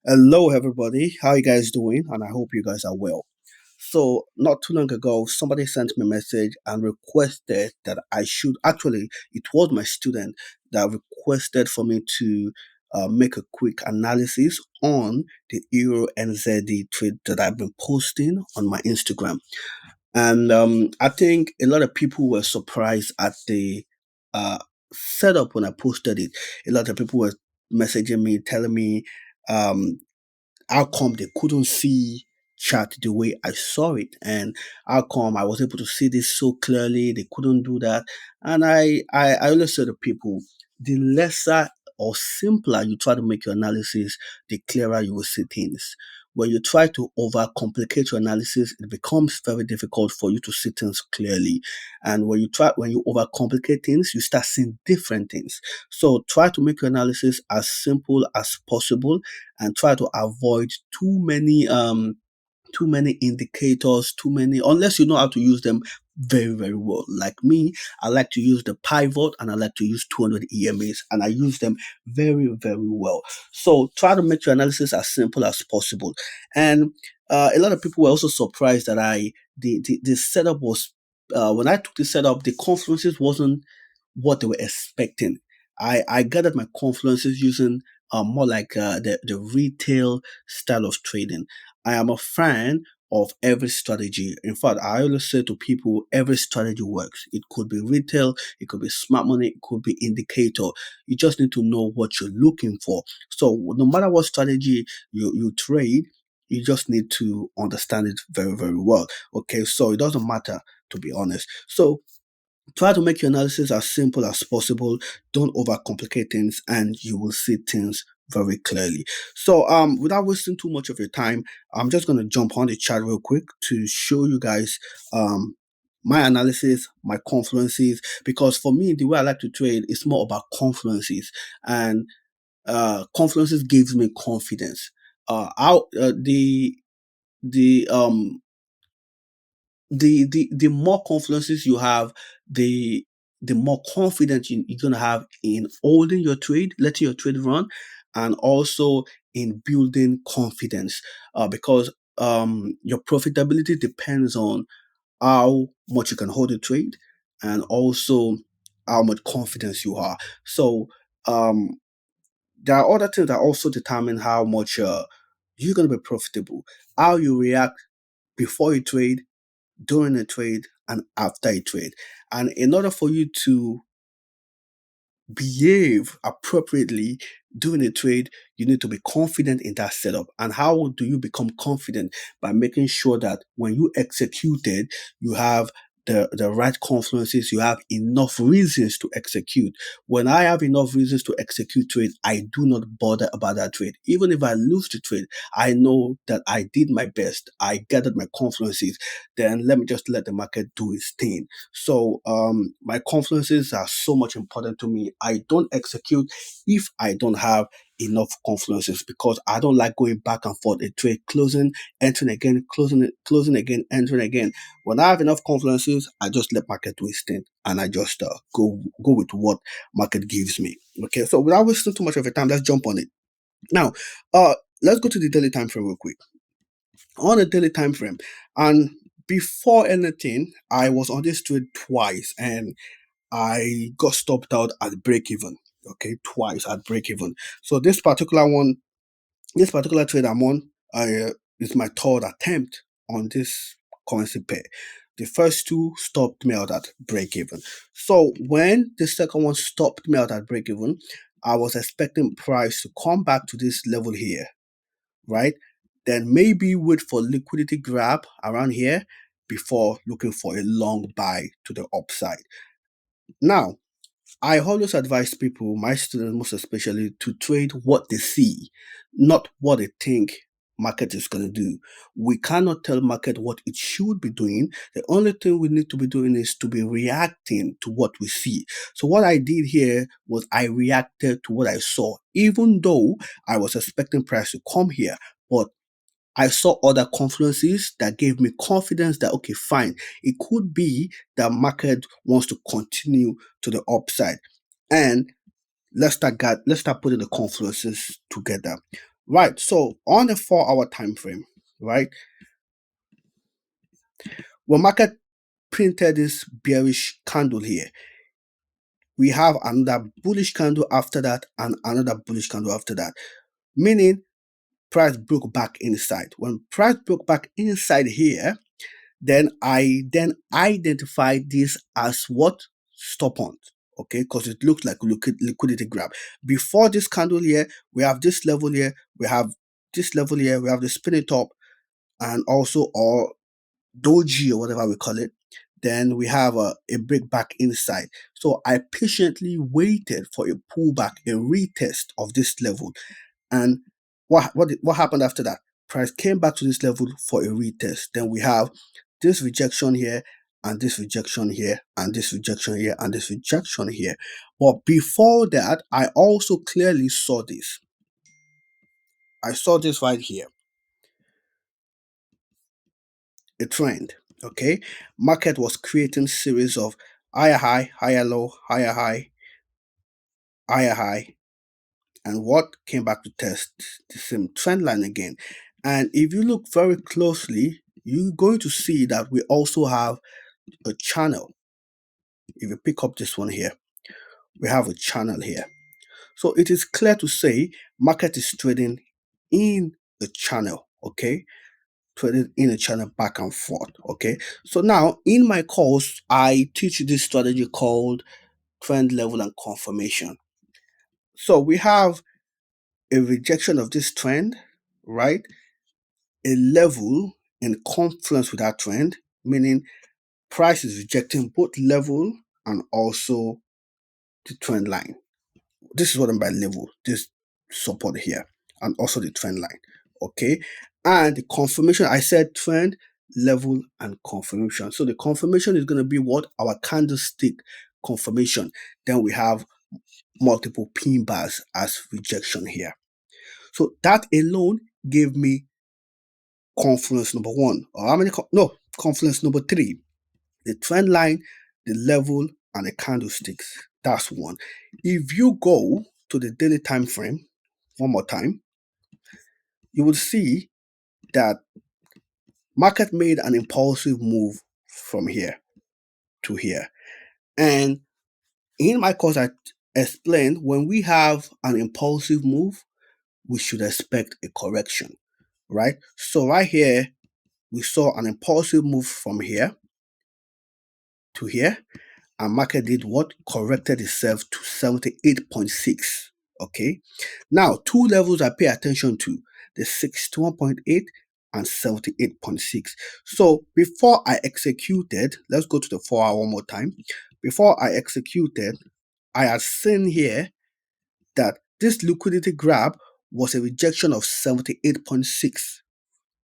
Hello, everybody. How you guys doing? And I hope you guys are well. So, not too long ago, somebody sent me a message and requested that I should actually, it was my student that requested for me to make a quick analysis on the Euro NZD trade that I've been posting on my Instagram. And I think a lot of people were surprised at the uh, setup when I posted it. A lot of people were messaging me, telling me, um, how come they couldn't see chat the way I saw it, and how come I was able to see this so clearly they couldn't do that. And I always say to people, the lesser or simpler you try to make your analysis, the clearer you will see things. When you try to overcomplicate your analysis, it becomes very difficult for you to see things clearly. And when you overcomplicate things, you start seeing different things. So try to make your analysis as simple as possible and try to avoid too many indicators, too many, unless you know how to use them very, very well. Like me, I like to use the pivot and I like to use 200 EMAs and I use them very, very well. So try to make your analysis as simple as possible. And a lot of people were also surprised that the setup was, when I took the setup, the confluences wasn't what they were expecting. I gathered my confluences using more like the retail style of trading. I am a fan of every strategy. In fact, I always say to people, every strategy works. It could be retail, it could be smart money, it could be indicator. You just need to know what you're looking for. So no matter what strategy you trade, you just need to understand it very, very well. Okay, so it doesn't matter, to be honest. So try to make your analysis as simple as possible. Don't overcomplicate things, and you will see things very clearly. So, without wasting too much of your time, I'm just going to jump on the chat real quick to show you guys um, my analysis, my confluences. Because for me, the way I like to trade is more about confluences, and confluences gives me confidence. How the the more confluences you have, the more confidence you're gonna have in holding your trade, letting your trade run, and also in building confidence. Because your profitability depends on how much you can hold a trade, and also how much confidence you are. So um, there are other things that also determine how much you're gonna be profitable. How you react before you trade, during a trade, and after a trade. And in order for you to behave appropriately during a trade, you need to be confident in that setup. And how do you become confident? By making sure that when you execute it, you have the right confluences, you have enough reasons to execute. When I have enough reasons to execute trade, I do not bother about that trade. Even if I lose the trade, I know that I did my best. I gathered my confluences. Then let me just let the market do its thing. So my confluences are so much important to me. I don't execute if I don't have enough confluences because I don't like going back and forth a trade, closing, entering again, closing it, closing again, entering again. When I have enough confluences, I just let market do its thing and I just go with what market gives me. Okay, so without wasting too much of your time, let's jump on it. Now, uh, let's go to the daily time frame real quick. On a daily time frame, and before anything, I was on this trade twice, and I got stopped out at break even. Okay, twice at break even. So this particular trade I'm on, is my third attempt on this currency pair. The first two stopped me out at break even. So when the second one stopped me out at break even, I was expecting price to come back to this level here, right? Then maybe wait for liquidity grab around here before looking for a long buy to the upside. Now, I always advise people, my students most especially, to trade what they see, not what they think market is going to do. We cannot tell market what it should be doing. The only thing we need to be doing is to be reacting to what we see. So what I did here was I reacted to what I saw, even though I was expecting price to come here. But I saw other confluences that gave me confidence that, okay, fine, it could be that market wants to continue to the upside. And let's start putting the confluences together. Right. So on the 4 hour time frame, right, when market printed this bearish candle here, we have another bullish candle after that and another bullish candle after that, meaning price broke back inside. When price broke back inside here, then I then identify this as what? Stop on. Okay, because it looks like liquidity grab. Before this candle here, we have this level here, we have this level here, we have the spinning top, and also or doji or whatever we call it. Then we have a break back inside. So I patiently waited for a pullback, a retest of this level. And what happened after that? Price came back to this level for a retest. Then we have this rejection here, and this rejection here, and this rejection here, and this rejection here. But before that, I also clearly saw this. I saw this right here, a trend. Okay, market was creating series of higher high, higher low, higher high, higher high, and what came back to test the same trend line again. And if you look very closely, you're going to see that we also have a channel. If you pick up this one here, we have a channel here. So it is clear to say market is trading in a channel, okay? Trading in a channel back and forth, okay? So now in my course, I teach this strategy called trend level and confirmation. So we have a rejection of this trend, right? A level in confluence with that trend, meaning price is rejecting both level and also the trend line. This is what I'm by level, this support here, and also the trend line. Okay. And the confirmation, I said trend, level, and confirmation. So the confirmation is going to be what? Our candlestick confirmation. Then we have multiple pin bars as rejection here. So that alone gave me confluence number one. Or how many? No, confluence number three. The trend line, the level, and the candlesticks. That's one. If you go to the daily time frame one more time, you will see that market made an impulsive move from here to here. And in my course, I explained when we have an impulsive move, we should expect a correction, right? So right here, we saw an impulsive move from here to here, and market did what? Corrected itself to 78.6. Okay. Now, two levels I pay attention to, the 61.8 and 78.6. So before I executed, let's go to the 4 hour one more time. Before I executed, I had seen here that this liquidity grab was a rejection of 78.6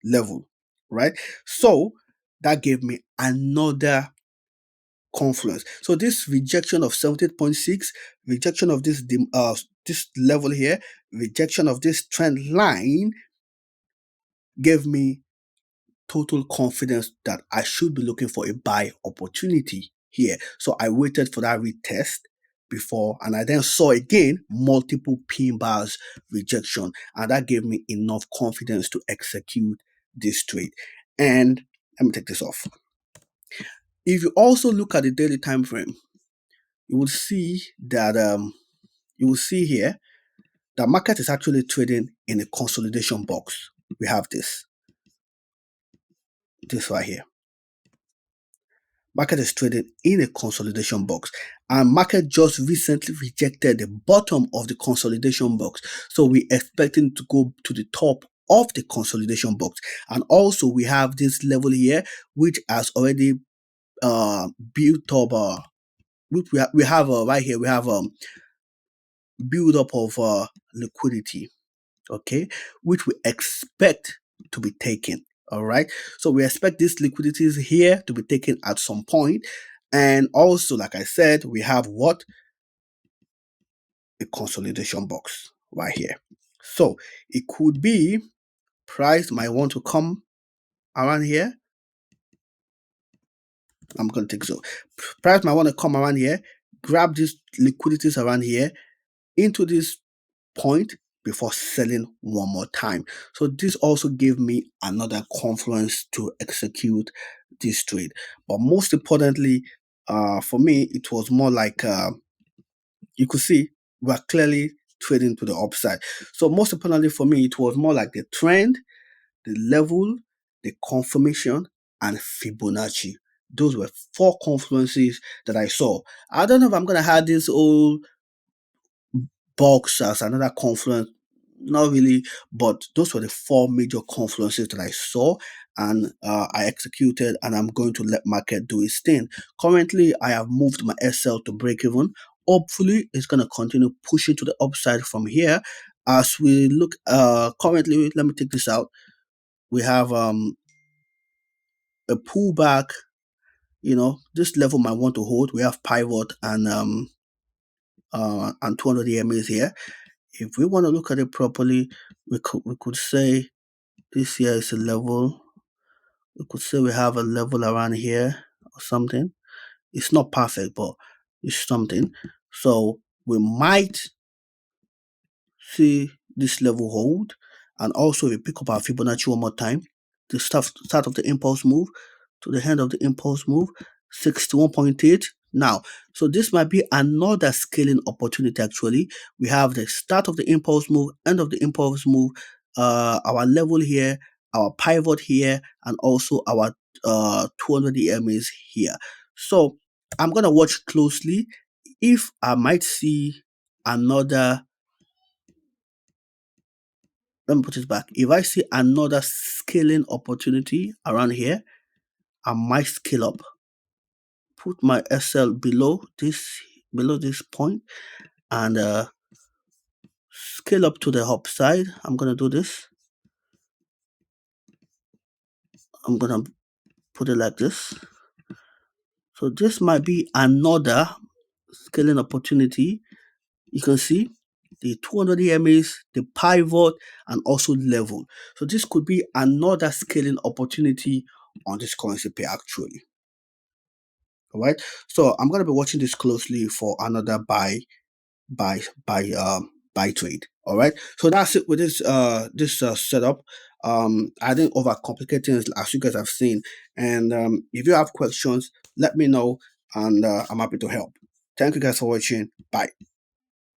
level, right? So that gave me another confluence. So this rejection of 78.6, rejection of this level here, rejection of this trend line gave me total confidence that I should be looking for a buy opportunity here. So I waited for that retest before, and I then saw again multiple pin bars rejection, and that gave me enough confidence to execute this trade. And let me take this off. If you also look at the daily time frame, you will see that you will see here the market is actually trading in a consolidation box. We have this right here. Market is trading in a consolidation box, and market just recently rejected the bottom of the consolidation box. So we expecting to go to the top of the consolidation box, and also we have this level here which has already built up. We have right here we have build up of liquidity, okay, which we expect to be taken. All right. So we expect this liquidity is here to be taken at some point. And also, like I said, we have what? A consolidation box right here. So it could be price might want to come around here. I'm going to take so. Price might want to come around here, grab these liquidities around here into this point, before selling one more time. So this also gave me another confluence to execute this trade. But most importantly, for me, it was more like you could see we're clearly trading to the upside. So most importantly for me, it was more like the trend, the level, the confirmation, and Fibonacci. Those were four confluences that I saw. I don't know if I'm gonna have this whole box as another confluence. Not really, but those were the four major confluences that I saw and I executed, and I'm going to let market do its thing. Currently, I have moved my SL to break even. Hopefully, it's going to continue pushing to the upside from here. As we look, currently, let me take this out. We have a pullback. This level might want to hold. We have pivot and 200 EMAs here. If we want to look at it properly, we could say this here is a level. We could say we have a level around here or something. It's not perfect, but it's something. So we might see this level hold. And also, if we pick up our Fibonacci one more time, the start of the impulse move to the end of the impulse move, 61.8. Now, so this might be another scaling opportunity actually. We have the start of the impulse move, end of the impulse move, our level here, our pivot here, and also our 200 EMAs here. So I'm gonna watch closely if I might see another. Let me put it back. If I see another scaling opportunity around here, I might scale up. Put my SL below this point and scale up to the upside. I'm gonna do this. I'm gonna put it like this. So this might be another scaling opportunity. You can see the 200 EMAs, the pivot, and also level. So this could be another scaling opportunity on this currency pair actually. All right. So I'm gonna be watching this closely for another buy buy buy trade. All right. So that's it with this setup. I didn't overcomplicate things as you guys have seen. And if you have questions, let me know, and I'm happy to help. Thank you guys for watching. Bye.